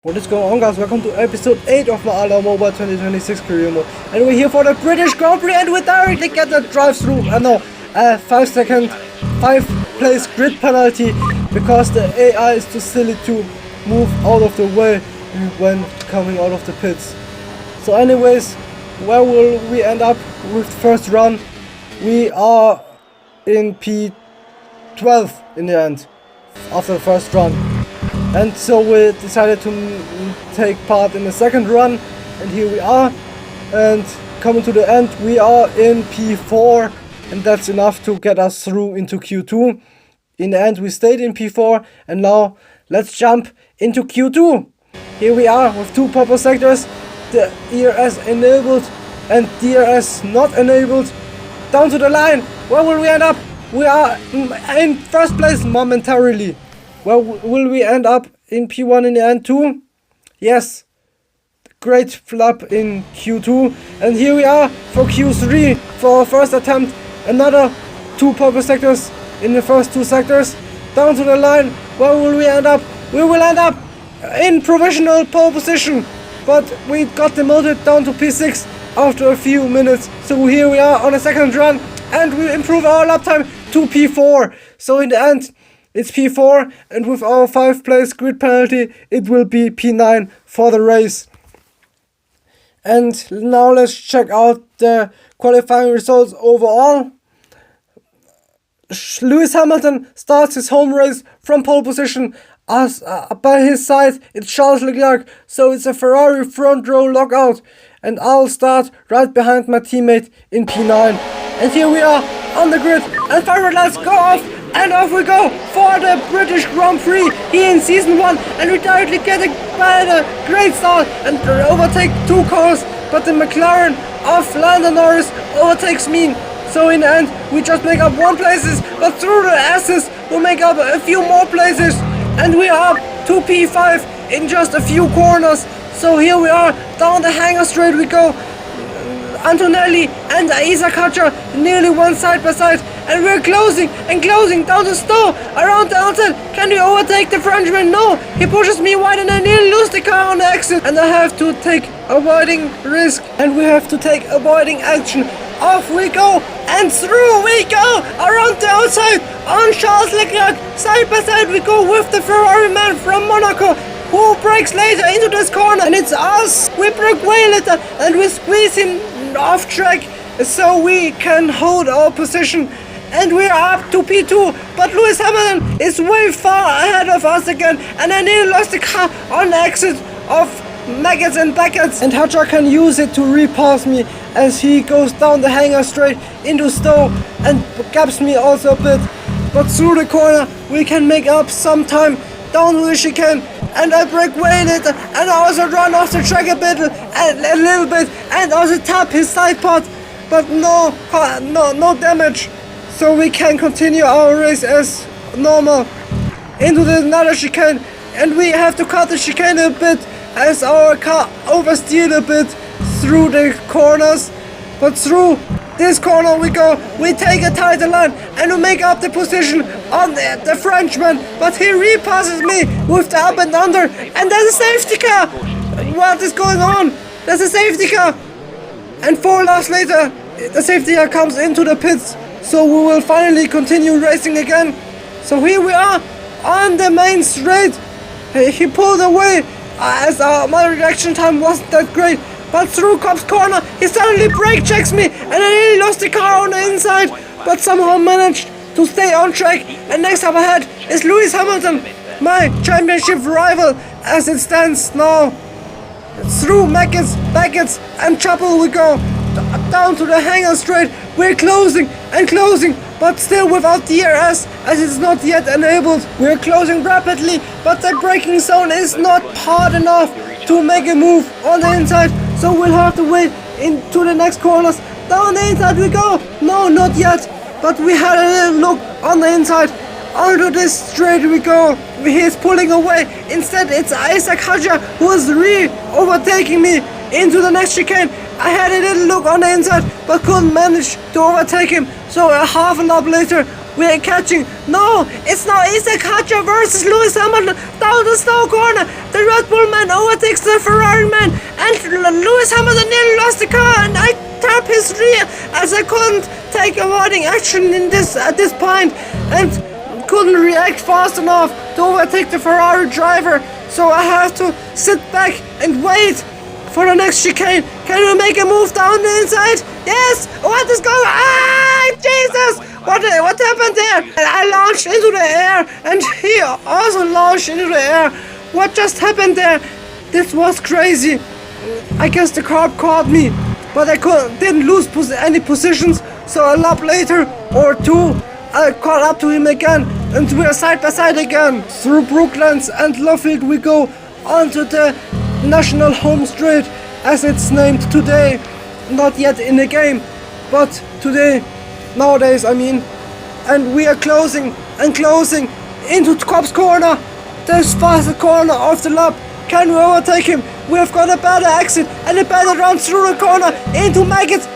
What is going on, guys? Welcome to episode 8 of MadCar Mobile 2026 career mode. And we're here for the British Grand Prix and we directly get the drive-through, 5 place grid penalty because the AI is too silly to move out of the way when coming out of the pits. So anyways, where will we end up with the first run? We are in P12 in the end, after the first run. And so we decided to take part in the second run, and here we are, and coming to the end we are in P4, and that's enough to get us through into Q2. In the end we stayed in P4, and now let's jump into Q2. Here we are with two purple sectors, the ERS enabled and DRS not enabled. Down to the line, where will we end up? We are in first place momentarily. Well, will we end up in P1 in the end too? Yes. Great flop in Q2. And here we are for Q3 for our first attempt. Another two purple sectors in the first two sectors. Down to the line. Where will we end up? We will end up in provisional pole position. But we got demoted down to P6 after a few minutes. So here we are on a second run. And we improve our lap time to P4. So in the end, it's P4, and with our 5 place grid penalty, it will be P9 for the race. And now let's check out the qualifying results overall. Lewis Hamilton starts his home race from pole position. As by his side, it's Charles Leclerc, so it's a Ferrari front row lockout. And I'll start right behind my teammate in P9. And here we are on the grid, and fire lights go off. And off we go for the British Grand Prix here in Season 1, and we directly get a great start and overtake two cars, but the McLaren of Lando Norris overtakes me. So in the end we just make up 1 places, but through the S's we'll make up a few more places, and we are up to P5 in just a few corners. So here we are, down the hangar straight we go. Antonelli and Isaac Hatcher nearly one side by side, and we're closing down the Stowe around the outside. Can we overtake the Frenchman? No, he pushes me wide and I nearly lose the car on the exit, and I have to take avoiding risk, and we have to take avoiding action. Off we go and through we go around the outside on Charles Leclerc. Side by side we go with the Ferrari man from Monaco, who breaks later into this corner, and it's us. We break way later and we squeeze him off track so we can hold our position, and we're up to P2, but Lewis Hamilton is way far ahead of us again, and I nearly lost the car on the exit of Maggots and Buckets, and Hatcher can use it to repass me as he goes down the hangar straight into Stowe and gaps me also a bit, but through the corner we can make up some time down to the chicane, and I break way later, and I also run off the track a little bit, and also tap his side pod, but no damage. So we can continue our race as normal into the another chicane, and we have to cut the chicane a bit as our car oversteered a bit through the corners, but through this corner we go, we take a tighter line and we make up the position on the Frenchman, but he repasses me with the up and under, and there's a safety car. What is going on? There's a safety car, and 4 laps later the safety car comes into the pits, so we will finally continue racing again. So here we are on the main straight. He pulled away as my reaction time wasn't that great, but through Cobb's corner he suddenly brake checks me, and I nearly lost the car on the inside, but somehow managed to stay on track. And next up ahead is Lewis Hamilton, my championship rival as it stands now. Through Maggots, Buckets and Chapel we go, down to the hangar straight. We're closing, but still without DRS as it's not yet enabled. We're closing rapidly, but the braking zone is not hard enough to make a move on the inside, so we'll have to wait into the next corners. Down the inside we go. No, not yet, but we had a little look on the inside. Onto this straight we go. He's pulling away. Instead it's Isaac Hatcher who is overtaking me into the next chicane. I had a little look on the inside but couldn't manage to overtake him, so a half a lap later we're catching. No, it's now Isaac Hadjar versus Lewis Hamilton down the slow corner. The Red Bull man overtakes the Ferrari man, and Lewis Hamilton nearly lost the car, and I tap his rear as I couldn't take avoiding action in this at this point, and couldn't react fast enough to overtake the Ferrari driver. So I have to sit back and wait for the next chicane. Can we make a move down the inside? Yes! What is going on? Ah, Jesus! What happened there? And I launched into the air, and he also launched into the air. What just happened there? This was crazy. I guess the car caught me, but I didn't lose any positions. So a lap later or two, I caught up to him again, and we are side by side again. Through Brooklands and Luffield we go onto the National Home Straight, as it's named today. Not yet in the game, but today, nowadays I mean. And we are closing and closing into Cobb's corner, the fastest corner of the lap. Can we overtake him? We have got a better exit and a better run through the corner into Maggots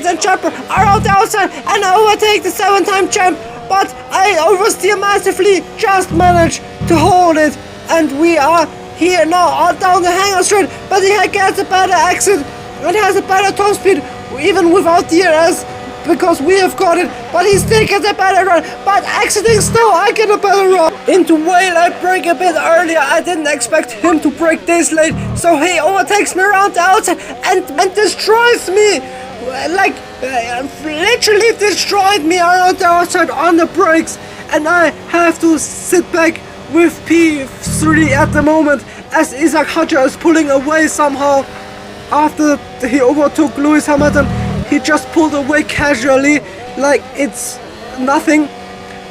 and Chopper are out the outside, and I overtake the 7-time champ, but I oversteer massively, just managed to hold it, and we are here now down the hangar straight, but he gets a better exit and has a better top speed even without DRS, because we have got it, but he still gets a better run, but exiting still I get a better run. Into Whale I brake a bit earlier, I didn't expect him to brake this late, so he overtakes me around the outside and destroys me, like literally destroyed me around the outside on the brakes, and I have to sit back with P3 at the moment as Isaac Hadjar is pulling away somehow. After he overtook Lewis Hamilton, he just pulled away casually, like it's nothing.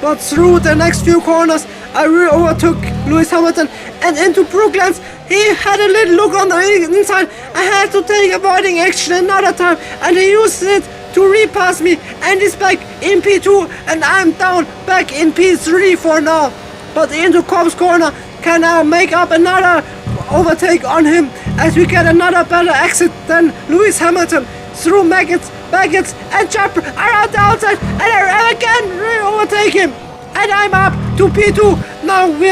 But through the next few corners, I overtook Lewis Hamilton, and into Brooklands, he had a little look on the inside. I had to take avoiding action another time, and he used it to repass me, and he's back in P2, and I'm down back in P3 for now. But into Cobb's corner, can I make up another overtake on him as we get another better exit than Lewis Hamilton through Maggots, and Chopper are out the outside, and I again overtake him, and I'm up to P2. Now we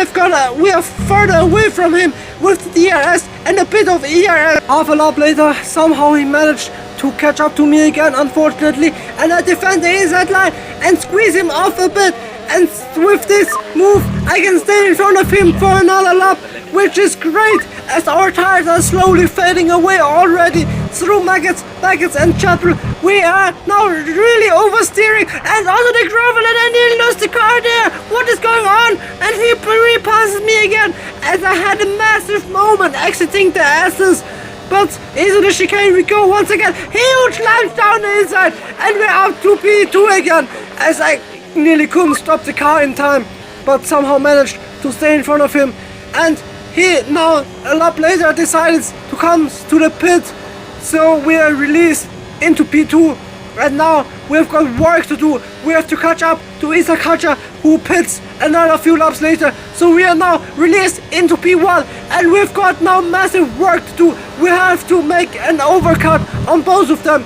are further away from him with the DRS and a bit of ERS. Half a lap later, somehow he managed to catch up to me again, unfortunately, and I defend the inside line and squeeze him off a bit, and with this move I can stay in front of him for another lap, which is great as our tires are slowly fading away already through Maggots, and Chapel. We are now really oversteering, and also the gravel, and I nearly lost the car there. What is going on? And he repasses me again as I had a massive moment exiting the S's. But into the chicane we go once again. Huge launch down the inside, and we're up to P2 again as I nearly couldn't stop the car in time, but somehow managed to stay in front of him. And he now a lap later decides to come to the pit, so we are released into P2, and now we've got work to do. We have to catch up to Isaac Hadjar, who pits another few laps later, so we are now released into P1, and we've got now massive work to do. We have to make an overcut on both of them.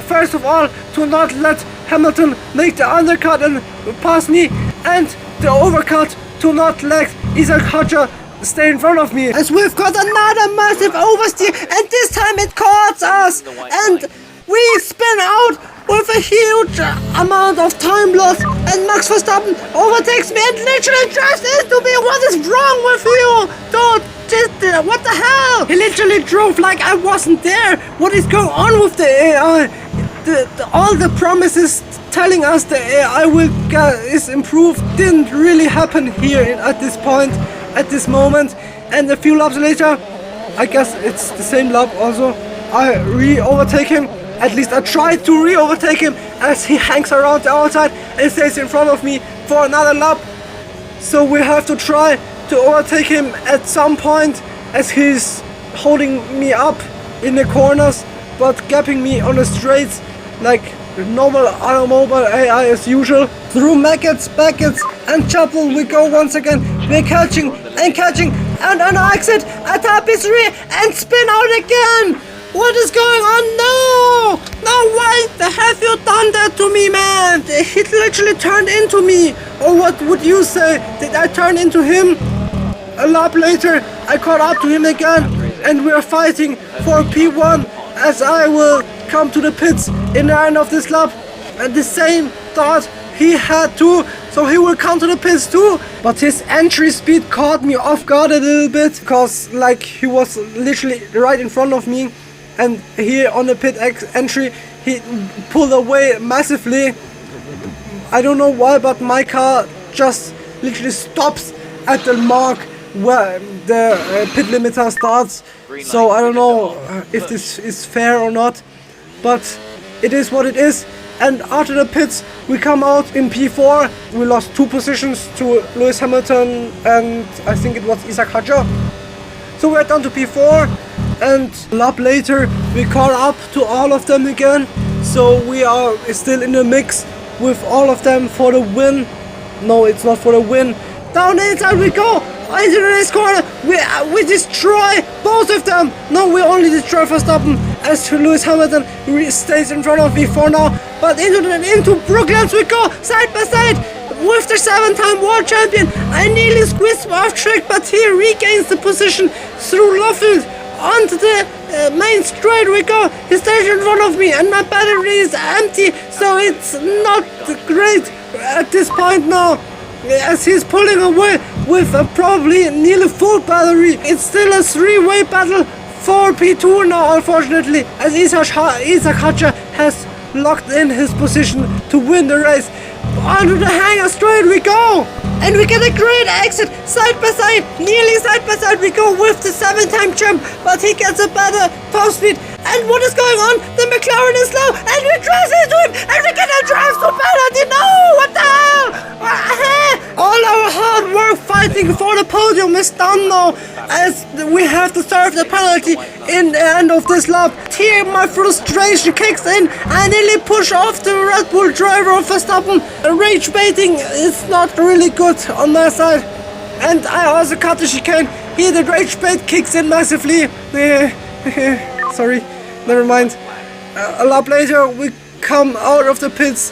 First of all, to not let Hamilton make the undercut and pass me, and the overcut to not let Isaac Hadjar stay in front of me. As we've got another massive oversteer, and this time it caught us, and we spin out with a huge amount of time loss, and Max Verstappen overtakes me and literally drives into me. What is wrong with you, dude? What the hell? He literally drove like I wasn't there. What is going on with the AI? All the promises telling us the AI is improved didn't really happen here at this point, at this moment. And a few laps later, I guess it's the same lap also, I re-overtake him. At least I tried to re-overtake him as he hangs around the outside and stays in front of me for another lap. So we have to try to overtake him at some point as he's holding me up in the corners but gapping me on the straights like normal automobile AI as usual. Through Maggots, and Chapel we go once again. We're catching and an exit, I tap his rear and spin out again. What is going on? No! No, why have you done that to me, man? He literally turned into me. Or what would you say? Did I turn into him? A lap later, I caught up to him again, and we are fighting for P1 as I will come to the pits in the end of this lap. And the same thought he had too, so he will come to the pits too. But his entry speed caught me off guard a little bit, because like he was literally right in front of me, and here on the pit entry he pulled away massively. I don't know why, but my car just literally stops at the mark where the pit limiter starts. So I don't know if this is fair or not, but it is what it is. And after the pits we come out in P4. We lost 2 positions to Lewis Hamilton and I think it was Isaac Hadjar. So we're down to P4, and a lap later we caught up to all of them again. So we are still in the mix with all of them for the win. No, it's not for the win. Down the inside we go! Into the next corner, we destroy both of them. No, we only destroy Verstappen, as Lewis Hamilton stays in front of me for now. But into Brooklands we go, side by side with the 7-time world champion. I nearly squeezed him off track, but he regains the position through Luffield. Onto the main straight we go. He stays in front of me, and my battery is empty, so it's not great at this point now, as he's pulling away with a probably nearly full battery. It's still a 3-way battle for P2 now, unfortunately, as Isaac Hadjar has locked in his position to win the race. Onto the hangar straight we go, and we get a great exit side by side, nearly side by side we go with the 7-time champ, but he gets a better top speed. And what is going on? The McLaren is slow, and we drive into him, and we get a drive to penalty. No, what the hell? All our hard work fighting for the podium is done now, as we have to serve the penalty in the end of this lap. Here my frustration kicks in. I nearly push off the Red Bull driver of Verstappen. Rage baiting is not really good on my side, and I also cut the chicane. Here the rage bait kicks in massively. Sorry, never mind. A lap later we come out of the pits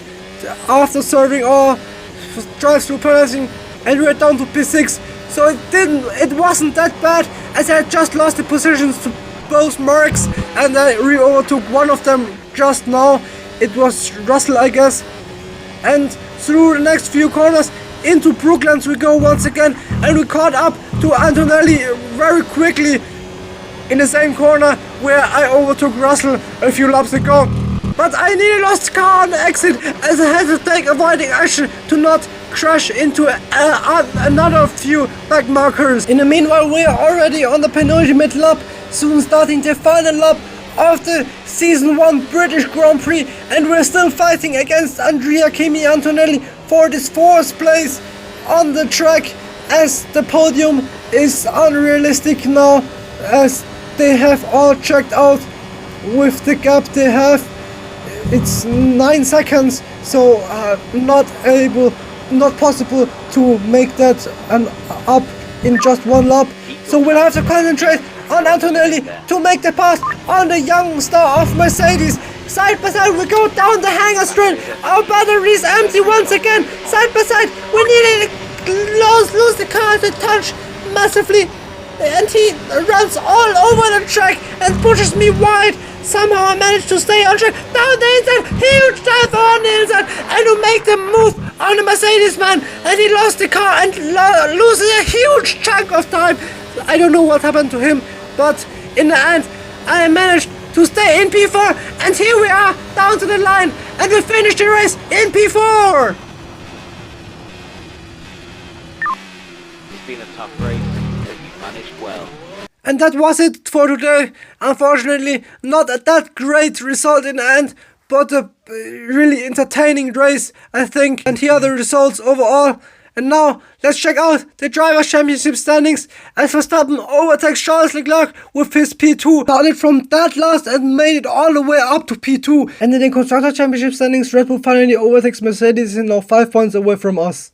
after serving our drive-through penalty, and we're down to P6. So it wasn't that bad, as I just lost the positions to both marks, and I re-overtook one of them just now. It was Russell, I guess. And through the next few corners into Brooklands we go once again, and we caught up to Antonelli very quickly in the same corner where I overtook Russell a few laps ago. But I nearly lost the car on the exit, as I had to take avoiding action to not crash into another few back markers. In the meanwhile, we are already on the penultimate lap, soon starting the final lap of the Season 1 British Grand Prix, and we're still fighting against Andrea Kimi Antonelli for this 4th place on the track, as the podium is unrealistic now, as they have all checked out with the gap they have. It's 9 seconds, so not possible to make that up in just one lap. So we'll have to concentrate on Antonelli to make the pass on the young star of Mercedes. Side by side we go down the hangar straight. Our battery is empty once again. Side by side we nearly lose the car to touch massively, and he runs all over the track and pushes me wide. Somehow I managed to stay on track. Down the inside, huge dive on the inside, and to make the move on the Mercedes man, and he lost the car and loses a huge chunk of time. I don't know what happened to him, but in the end I managed to stay in P4, and here we are down to the line, and we finished the race in P4. It's been a tough race, but you managed well. And that was it for today. Unfortunately, not a that great result in the end, but a really entertaining race, I think. And here are the results overall. And now, let's check out the Drivers' Championship standings, as Verstappen overtakes Charles Leclerc with his P2. Started from that last and made it all the way up to P2. And in the Constructors' Championship standings, Red Bull finally overtakes Mercedes and is now 5 points away from us.